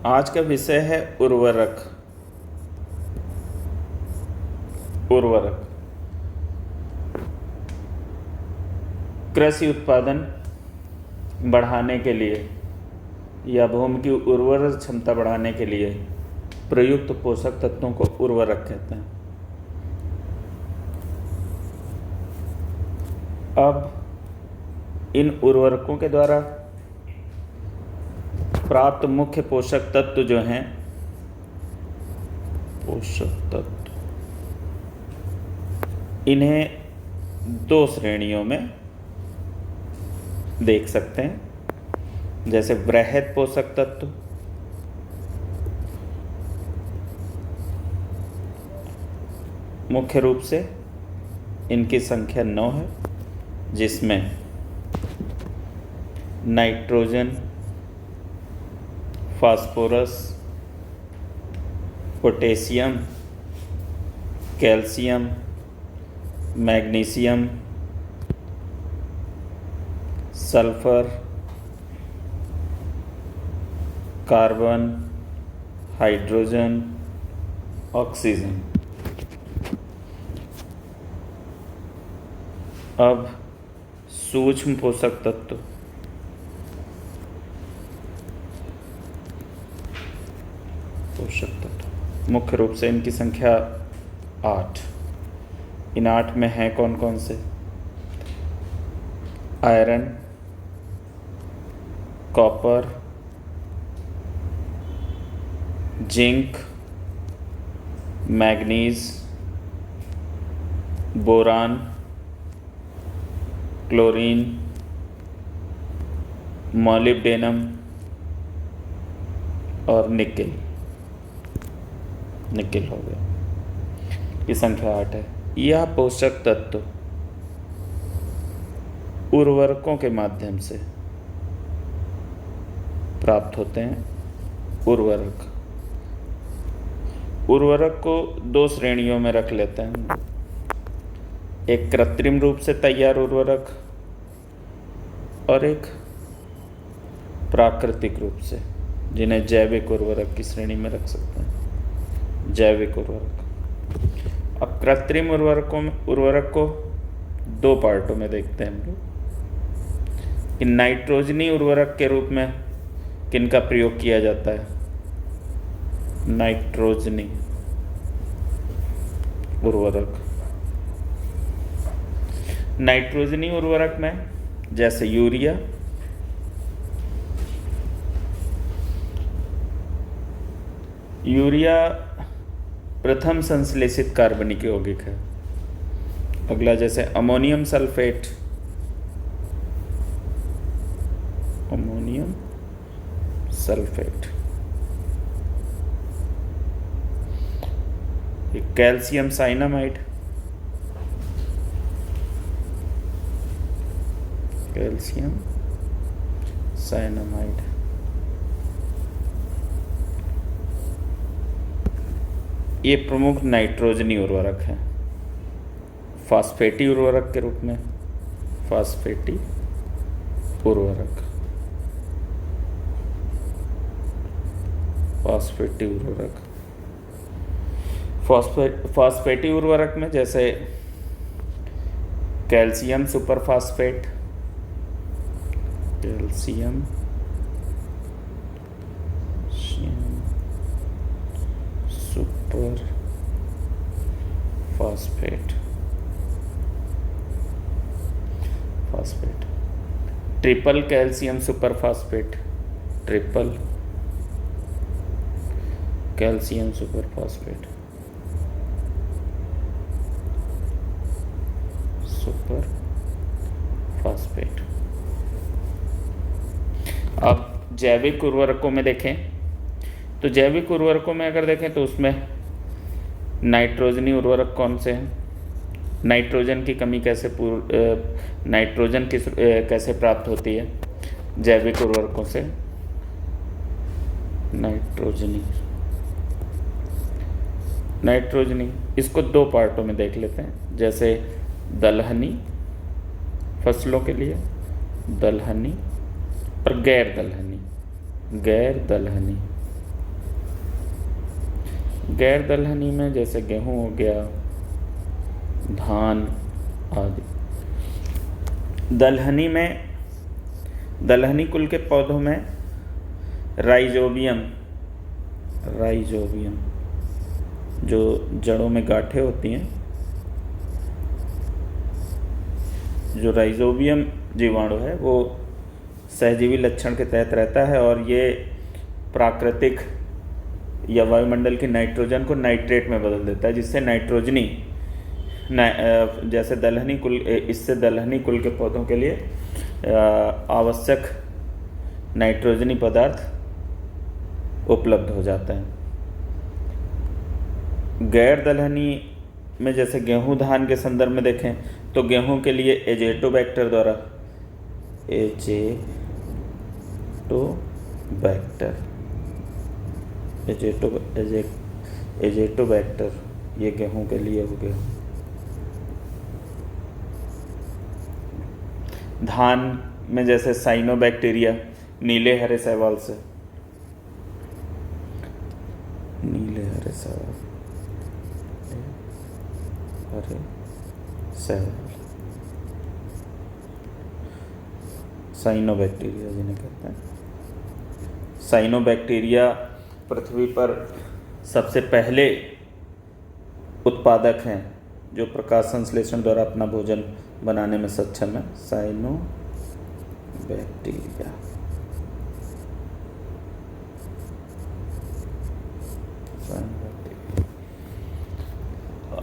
आज का विषय है उर्वरक। उर्वरक कृषि उत्पादन बढ़ाने के लिए या भूमि की उर्वर क्षमता बढ़ाने के लिए प्रयुक्त पोषक तत्वों को उर्वरक कहते हैं। अब इन उर्वरकों के द्वारा प्राप्त मुख्य पोषक तत्व जो हैं, पोषक तत्व, इन्हें दो श्रेणियों में देख सकते हैं। जैसे वृहद पोषक तत्व, मुख्य रूप से इनकी संख्या 9 है, जिसमें nitrogen, phosphorus, potassium, calcium, magnesium, sulphur, carbon, hydrogen, oxygen. अब सूक्ष्म पोषक तत्व, मुख्य रूप से इनकी संख्या 8। इन 8 में हैं कौन कौन से? Iron, copper, zinc, manganese, boron, chlorine, molybdenum और निकेल हो गया। ये संख्या 8 है। यह पोषक तत्व उर्वरकों के माध्यम से प्राप्त होते हैं। उर्वरक को दो श्रेणियों में रख लेते हैं। एक कृत्रिम रूप से तैयार उर्वरक और एक प्राकृतिक रूप से, जिन्हें जैविक उर्वरक की श्रेणी में रख सकते हैं। जैविक उर्वरक। अब कृत्रिम उर्वरक को दो पार्टों में देखते हैं हम लोग कि नाइट्रोजनी उर्वरक के रूप में किनका प्रयोग किया जाता है। नाइट्रोजनी उर्वरक। नाइट्रोजनी उर्वरक में जैसे यूरिया, प्रथम संश्लेषित कार्बनिक यौगिक है। अगला जैसे अमोनियम सल्फेट, कैल्शियम साइनामाइड, ये प्रमुख नाइट्रोजनी उर्वरक है। फास्फेटी उर्वरक के रूप में, फास्फेटी उर्वरक में जैसे calcium superphosphate, triple calcium superphosphate, अब जैविक उर्वरकों में देखें तो जैविक उर्वरकों में अगर देखें तो उसमें नाइट्रोजनी उर्वरक कौन से हैं? नाइट्रोजन की कमी कैसे कैसे प्राप्त होती है जैविक उर्वरकों से? नाइट्रोजनी इसको दो पार्टों में देख लेते हैं। जैसे दलहनी फसलों के लिए, दलहनी और गैर दलहनी। गैर दलहनी में जैसे गेहूं हो गया, धान आदि। दलहनी कुल के पौधों में राइजोबियम जो जड़ों में गांठें होती हैं, जो राइजोबियम जीवाणु है वो सहजीवी लक्षण के तहत रहता है और ये प्राकृतिक या वायुमंडल की नाइट्रोजन को नाइट्रेट में बदल देता है, जिससे जैसे इससे दलहनी कुल के पौधों के लिए आवश्यक नाइट्रोजनी पदार्थ उपलब्ध हो जाता है। गैर दलहनी में जैसे गेहूं धान के संदर्भ में देखें तो गेहूं के लिए एजेटोबैक्टर द्वारा एजेटोबैक्टर ये गेहूं के लिए हो गया। धान में जैसे साइनोबैक्टीरिया नीले हरे शैवाल से, साइनोबैक्टीरिया जिन्हें कहते हैं। साइनोबैक्टीरिया पृथ्वी पर सबसे पहले उत्पादक हैं जो प्रकाश संश्लेषण द्वारा अपना भोजन बनाने में सक्षम है। साइनोबैक्टीरिया।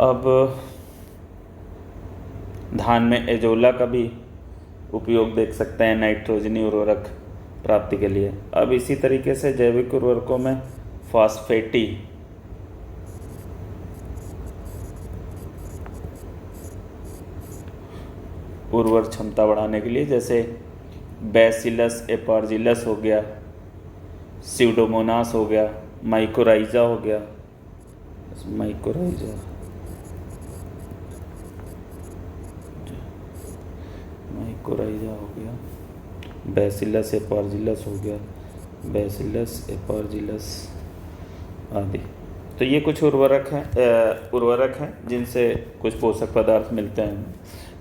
अब धान में एजोला का भी उपयोग देख सकते हैं नाइट्रोजनी उर्वरक प्राप्ति के लिए। अब इसी तरीके से जैविक उर्वरकों में फॉस्फेटी उर्वर क्षमता बढ़ाने के लिए जैसे बैसिलस एपार्जिलस हो गया, स्यूडोमोनास हो गया, माइकोराइजा हो गया, हो गया, बैसिलस एपार्जिलस हो गया, बैसिलस एपार्जिलस आदि। तो ये कुछ उर्वरक हैं जिनसे कुछ पोषक पदार्थ मिलते हैं।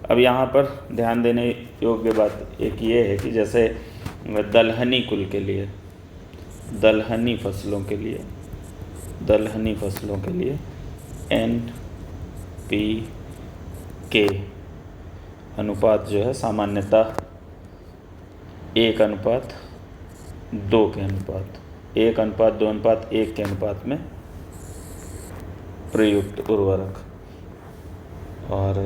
अब यहाँ पर ध्यान देने योग्य बात एक ये है कि जैसे दलहनी कुल के लिए, दलहनी फसलों के लिए NPK अनुपात जो है सामान्यतः 1:2 के अनुपात 1:2:1 के अनुपात में प्रयुक्त उर्वरक। और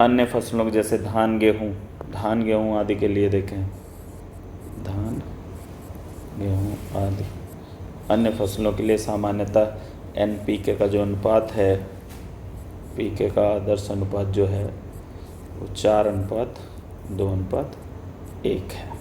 अन्य फसलों जैसे धान गेहूं आदि के लिए देखें, धान गेहूं आदि अन्य फसलों के लिए सामान्यतः NPK का जो अनुपात है, PK का आदर्श अनुपात जो है वो 4:2:1 है।